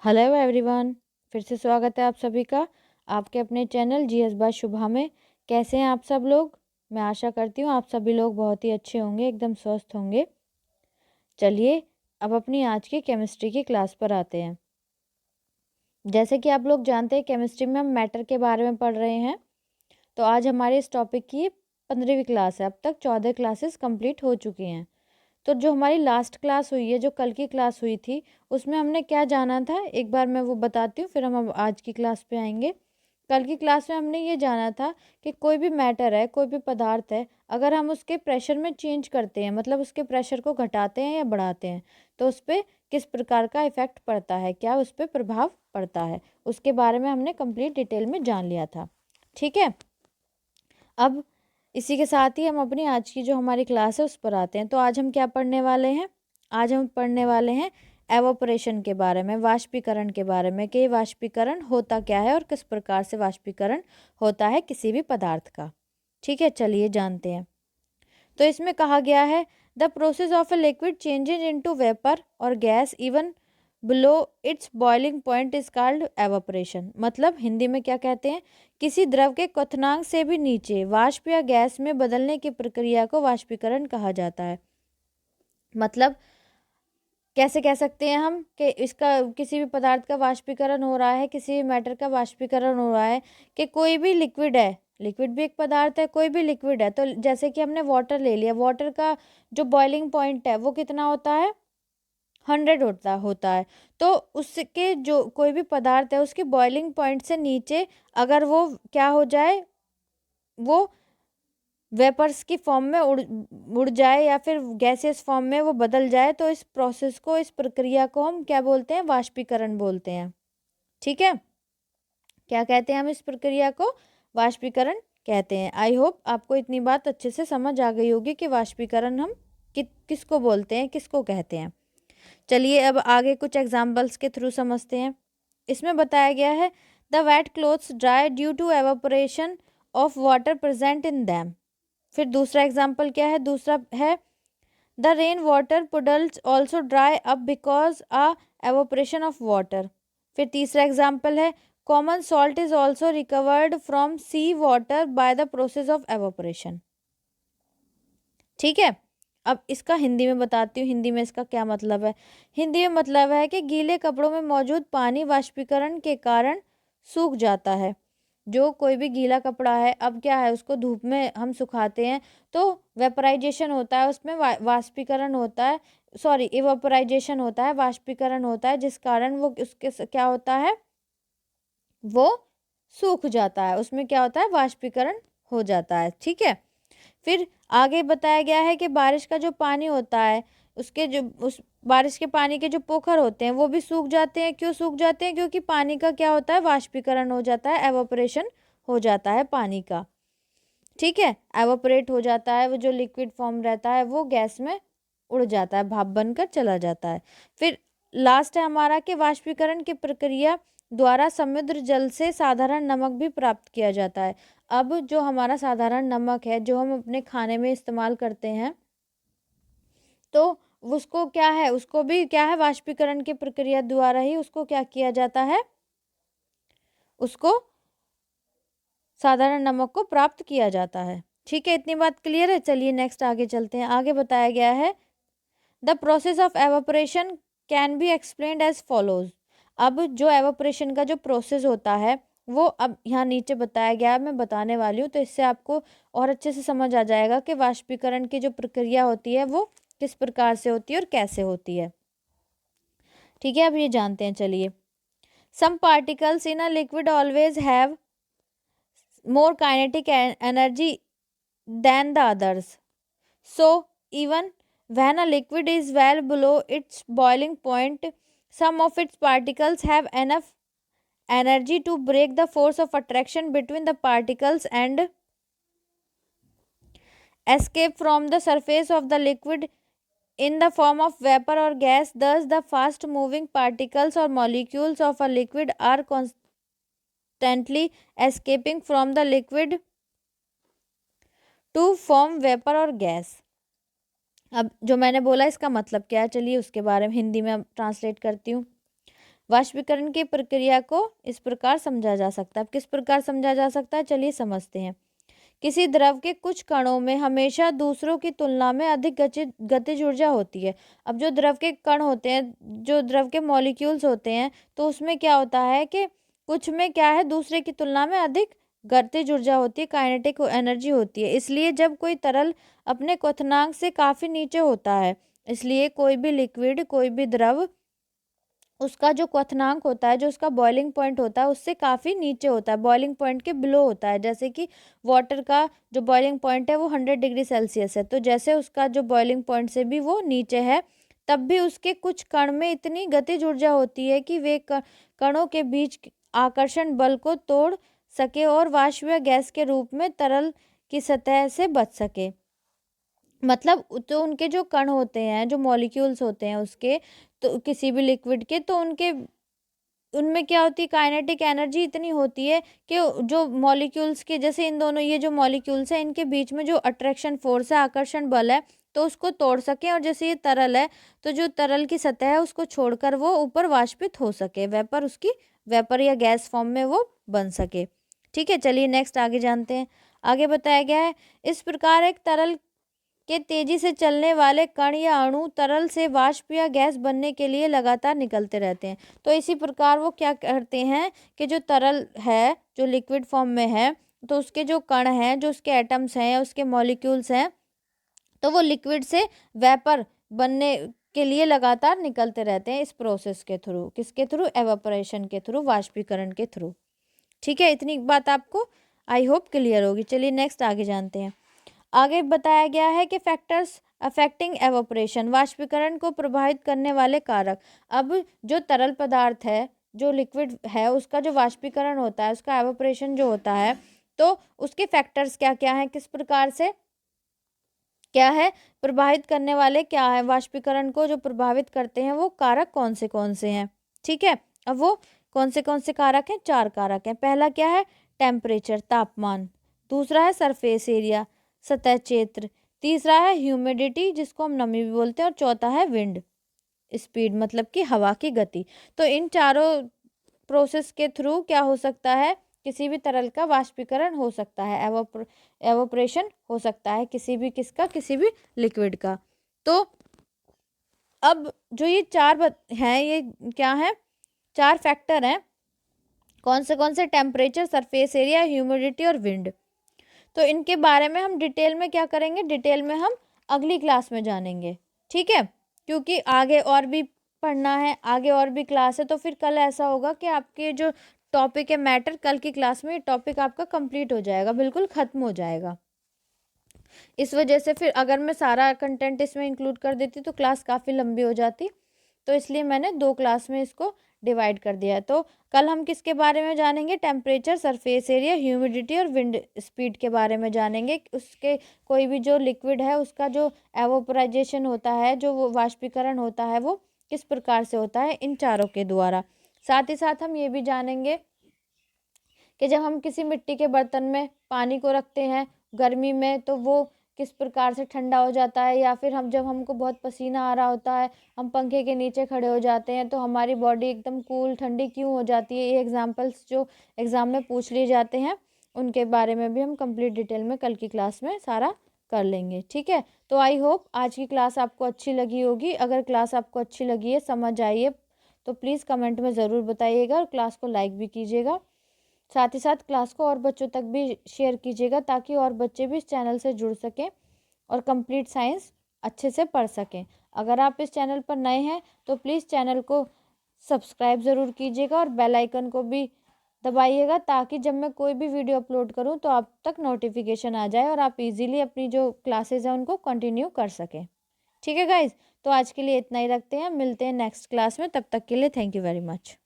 Hello everyone, फिर से स्वागत है आप सभी का आपके अपने चैनल जीएस बाय शुभा में। कैसे हैं आप सब लोग? मैं आशा करती हूँ आप सभी लोग बहुत ही अच्छे होंगे, एकदम स्वस्थ होंगे। चलिए अब अपनी आज की केमिस्ट्री की क्लास पर आते हैं। जैसे कि आप लोग जानते हैं केमिस्ट्री में हम मैटर के बारे में पढ़ रहे हैं। तो आज हमारे इस टॉपिक की 15वीं क्लास है। अब तक 14 क्लासेस कंप्लीट हो चुकी हैं। तो जो हमारी लास्ट क्लास हुई है, जो कल की क्लास हुई थी, उसमें हमने क्या जाना था एक बार मैं वो बताती हूँ, फिर हम अब आज की क्लास पे आएंगे। कल की क्लास में हमने ये जाना था कि कोई भी मैटर है, कोई भी पदार्थ है, अगर हम उसके प्रेशर में चेंज करते हैं, मतलब उसके प्रेशर को घटाते हैं या बढ़ाते हैं, तो उस पर किस प्रकार का इफेक्ट पड़ता है, क्या उस पर प्रभाव पड़ता है, उसके बारे में हमने कंप्लीट डिटेल में जान लिया था। ठीक है, अब इसी के साथ ही हम अपनी आज की जो हमारी क्लास है उस पर आते हैं। तो आज हम क्या पढ़ने वाले हैं? आज हम पढ़ने वाले हैं एवोपरेशन के बारे में, वाष्पीकरण के बारे में, कि वाष्पीकरण होता क्या है और किस प्रकार से वाष्पीकरण होता है किसी भी पदार्थ का। ठीक है, चलिए जानते हैं। तो इसमें कहा गया है the process of a liquid changes into vapour और gas even below its boiling point is called evaporation. मतलब हिंदी में क्या कहते हैं? किसी द्रव के क्वथनांक से भी नीचे वाष्प या गैस में बदलने की प्रक्रिया को वाष्पीकरण कहा जाता है। मतलब कैसे कह सकते हैं हम कि इसका किसी भी पदार्थ का वाष्पीकरण हो रहा है, किसी भी मैटर का वाष्पीकरण हो रहा है, कि कोई भी लिक्विड है, लिक्विड भी एक पदार्थ है, कोई भी लिक्विड है। तो जैसे कि हमने वाटर ले लिया, वाटर का जो बॉइलिंग पॉइंट है वो कितना होता है? 100 होता है। तो उसके जो कोई भी पदार्थ है उसके बॉइलिंग पॉइंट से नीचे अगर वो क्या हो जाए, वो वेपर्स की फॉर्म में उड़ जाए या फिर गैसियस फॉर्म में वो बदल जाए, तो इस प्रोसेस को, इस प्रक्रिया को हम क्या बोलते हैं? वाष्पीकरण बोलते हैं। ठीक है, क्या कहते हैं हम इस प्रक्रिया को? वाष्पीकरण कहते हैं। आई होप आपको इतनी बात अच्छे से समझ आ गई होगी कि वाष्पीकरण हम किसको बोलते हैं, किसको कहते हैं। चलिए अब आगे कुछ एग्जाम्पल्स के थ्रू समझते हैं। इसमें बताया गया है the wet clothes dry due to evaporation of water present in them. फिर दूसरा एग्जाम्पल क्या है? दूसरा है the rain water puddles also dry up because a evaporation of water. फिर तीसरा एग्जाम्पल है common salt is also recovered from sea water by the process of evaporation. ठीक है, अब इसका हिंदी में बताती हूँ, हिंदी में इसका क्या मतलब है। हिंदी में मतलब है कि गीले कपड़ों में मौजूद पानी वाष्पीकरण के कारण सूख जाता है। जो कोई भी गीला कपड़ा है, अब क्या है, उसको धूप में हम सुखाते हैं तो वेपराइजेशन होता है, उसमें वाष्पीकरण होता है, सॉरी इवेपोराइजेशन होता है, वाष्पीकरण होता है, जिस कारण वो उसके क्या होता है, वो सूख जाता है, उसमें क्या होता है, वाष्पीकरण हो जाता है। ठीक है, फिर आगे बताया गया है कि बारिश का जो पानी होता है, उसके जो उस बारिश के पानी के जो पोखर होते हैं वो भी सूख जाते हैं। क्यों सूख जाते हैं? क्योंकि पानी का क्या होता है, वाष्पीकरण हो जाता है, एवोपरेशन हो जाता है पानी का। ठीक है, एवोपरेट हो जाता है, वो जो लिक्विड फॉर्म रहता है वो गैस में उड़ जाता है, भाप बनकर चला जाता है। फिर लास्ट है हमारा कि वाष्पीकरण की प्रक्रिया द्वारा समुद्र जल से साधारण नमक भी प्राप्त किया जाता है। अब जो हमारा साधारण नमक है, जो हम अपने खाने में इस्तेमाल करते हैं, तो उसको क्या है, उसको भी क्या है, वाष्पीकरण की प्रक्रिया द्वारा ही उसको क्या किया जाता है, उसको साधारण नमक को प्राप्त किया जाता है। ठीक है, इतनी बात क्लियर है। चलिए नेक्स्ट आगे चलते हैं। आगे बताया गया है the process of evaporation can be explained as follows. अब जो एवापोरेशन का जो प्रोसेस होता है वो अब यहाँ नीचे बताया गया है, मैं बताने वाली हूँ, तो इससे आपको और अच्छे से समझ आ जाएगा कि वाष्पीकरण की जो प्रक्रिया होती है वो किस प्रकार से होती है और कैसे होती है। ठीक है, अब ये जानते हैं। चलिए, some particles in a liquid always have more kinetic energy than the others. So, even when a liquid is well below its boiling point, some of its particles have enough energy to break the force of attraction between the particles and escape from the surface of the liquid in the form of vapor or gas. Thus, the fast moving particles or molecules of a liquid are constantly escaping from the liquid to form vapour और gas. अब जो मैंने बोला इसका मतलब क्या है, चलिए उसके बारे में हिंदी में ट्रांसलेट करती हूँ। वाष्पीकरण की प्रक्रिया को इस प्रकार समझा जा सकता है। अब किस प्रकार समझा जा सकता है, चलिए समझते हैं। किसी द्रव के कुछ कणों में हमेशा दूसरों की तुलना में अधिक गतिज ऊर्जा होती है। अब जो द्रव के कण होते हैं, जो द्रव के मॉलिक्यूल्स होते हैं, तो उसमें क्या होता है कि कुछ में क्या है, दूसरे की तुलना में अधिक गतिज ऊर्जा होती है, काइनेटिक एनर्जी होती है। इसलिए जब कोई तरल अपने क्वथनांक से काफ़ी नीचे होता है, इसलिए कोई भी लिक्विड, कोई भी द्रव, उसका जो क्वथनांक होता है, जो उसका बॉइलिंग पॉइंट होता है, उससे काफ़ी नीचे होता है, बॉइलिंग पॉइंट के बिलो होता है। जैसे कि वाटर का जो बॉइलिंग पॉइंट है वो 100 डिग्री सेल्सियस है, तो जैसे उसका जो बॉइलिंग पॉइंट से भी वो नीचे है, तब भी उसके कुछ कण में इतनी गतिज ऊर्जा होती है कि वे कणों के बीच आकर्षण बल को तोड़ सके और वाष्प या गैस के रूप में तरल की सतह से बच सके। मतलब तो उनके जो कण होते हैं, जो मॉलिक्यूल्स होते हैं उसके, तो किसी भी लिक्विड के, तो उनके उनमें क्या होती है, काइनेटिक एनर्जी इतनी होती है कि जो मॉलिक्यूल्स के, जैसे इन दोनों ये जो मॉलिक्यूल्स हैं, इनके बीच में जो अट्रैक्शन फोर्स है, आकर्षण बल है, तो उसको तोड़ सके। और जैसे ये तरल है, तो जो तरल की सतह है उसको छोड़कर वो ऊपर वाष्पित हो सके, वेपर, उसकी वेपर या गैस फॉर्म में वो बन सके। ठीक है, चलिए नेक्स्ट आगे जानते हैं। आगे बताया गया है, इस प्रकार एक तरल के तेजी से चलने वाले कण या अणु तरल से वाष्प या गैस बनने के लिए लगातार निकलते रहते हैं। तो इसी प्रकार वो क्या करते हैं कि जो तरल है, जो लिक्विड फॉर्म में है, तो उसके जो कण हैं, जो उसके एटम्स हैं, उसके मॉलिक्यूल्स हैं, तो वो लिक्विड से वेपर बनने के लिए लगातार निकलते रहते हैं इस प्रोसेस के थ्रू। किसके थ्रू, एवापोरेशन के थ्रू, वाष्पीकरण के थ्रू। ठीक है, इतनी बात आपको आई होप क्लियर होगी। चलिए नेक्स्ट आगे जानते हैं। आगे बताया गया है कि फैक्टर्स अफेक्टिंग एवोपरेशन, वाष्पीकरण को प्रभावित करने वाले कारक। अब जो तरल पदार्थ है, जो लिक्विड है, उसका जो वाष्पीकरण होता है, उसका एवोपरेशन जो होता है, तो उसके फैक्टर्स क्या क्या हैं, किस प्रकार से क्या है, प्रभावित करने वाले क्या है, वाष्पीकरण को जो प्रभावित करते हैं वो कारक कौन से हैं। ठीक है, अब वो कौन से कारक हैं, 4 कारक हैं। पहला क्या है, टेम्परेचर, तापमान। दूसरा है सरफेस एरिया, सतह क्षेत्र। तीसरा है ह्यूमिडिटी, जिसको हम नमी भी बोलते हैं। और चौथा है विंड स्पीड, मतलब कि हवा की गति। तो इन चारों प्रोसेस के थ्रू क्या हो सकता है, किसी भी तरल का वाष्पीकरण हो सकता है, एवोपरेशन हो सकता है, किसी भी लिक्विड का। तो अब जो ये हैं, ये क्या है, 4 फैक्टर हैं। कौन से, टेम्परेचर, सरफेस एरिया, ह्यूमिडिटी और विंड। तो इनके बारे में हम डिटेल में क्या करेंगे, डिटेल में हम अगली क्लास में जानेंगे। ठीक है, क्योंकि आगे और भी पढ़ना है, आगे और भी क्लास है, तो फिर कल ऐसा होगा कि आपके जो टॉपिक है मैटर, कल की क्लास में टॉपिक आपका कंप्लीट हो जाएगा, बिल्कुल ख़त्म हो जाएगा। इस वजह से फिर अगर मैं सारा कंटेंट इसमें इंक्लूड कर देती तो क्लास काफ़ी लंबी हो जाती, तो इसलिए मैंने 2 क्लास में इसको डिवाइड कर दिया है। तो कल हम किसके बारे में जानेंगे, टेम्परेचर, सरफेस एरिया, ह्यूमिडिटी और विंड स्पीड के बारे में जानेंगे। उसके कोई भी जो लिक्विड है उसका जो एवोपराइजेशन होता है, जो वो वाष्पीकरण होता है, वो किस प्रकार से होता है, इन चारों के द्वारा। साथ ही साथ हम ये भी जानेंगे कि जब हम किसी मिट्टी के बर्तन में पानी को रखते हैं गर्मी में, तो वो किस प्रकार से ठंडा हो जाता है, या फिर हम जब हमको बहुत पसीना आ रहा होता है, हम पंखे के नीचे खड़े हो जाते हैं, तो हमारी बॉडी एकदम कूल ठंडी क्यों हो जाती है। ये एग्जांपल्स जो एग्ज़ाम में पूछ लिए जाते हैं, उनके बारे में भी हम कंप्लीट डिटेल में कल की क्लास में सारा कर लेंगे। ठीक है, तो आई होप आज की क्लास आपको अच्छी लगी होगी। अगर क्लास आपको अच्छी लगी है, समझ आई है, तो प्लीज़ कमेंट में ज़रूर बताइएगा और क्लास को लाइक भी कीजिएगा। साथ ही साथ क्लास को और बच्चों तक भी शेयर कीजिएगा, ताकि और बच्चे भी इस चैनल से जुड़ सकें और कंप्लीट साइंस अच्छे से पढ़ सकें। अगर आप इस चैनल पर नए हैं तो प्लीज़ चैनल को सब्सक्राइब ज़रूर कीजिएगा और बेल आइकन को भी दबाइएगा, ताकि जब मैं कोई भी वीडियो अपलोड करूं तो आप तक नोटिफिकेशन आ जाए और आप इजीली अपनी जो क्लासेस हैं उनको कंटिन्यू कर सकें। ठीक है गाइज, तो आज के लिए इतना ही रखते हैं, मिलते हैं नेक्स्ट क्लास में, तब तक के लिए थैंक यू वेरी मच।